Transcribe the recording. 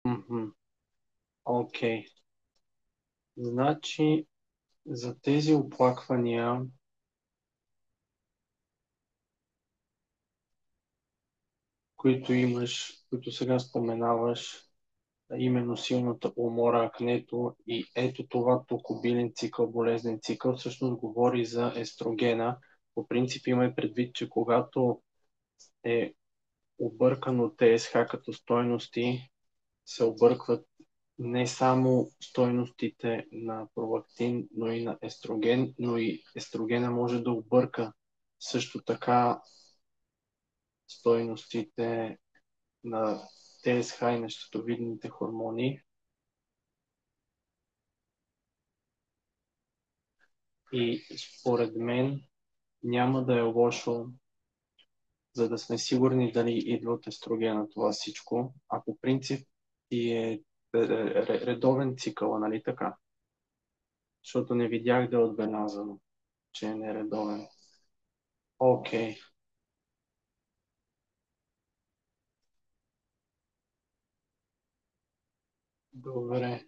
Мгм. Окей. Значи, за тези оплаквания, които имаш, които сега споменаваш, а именно силната умора, акнето и ето това токобилен цикъл, болезнен цикъл, всъщност говори за естрогена. По принцип има предвид, че когато е объркано ТСХ като стойности, се объркват не само стойностите на пролактин, но и на естроген, но и естрогена може да обърка също така стойностите на ТСХ и на щитовидните хормони. И според мен няма да е лошо, за да сме сигурни дали идва от естрогена това всичко, а по принцип и е редовен цикъл, нали така? Защото не видях да е отбелязано, че е нередовен. Окей, добре.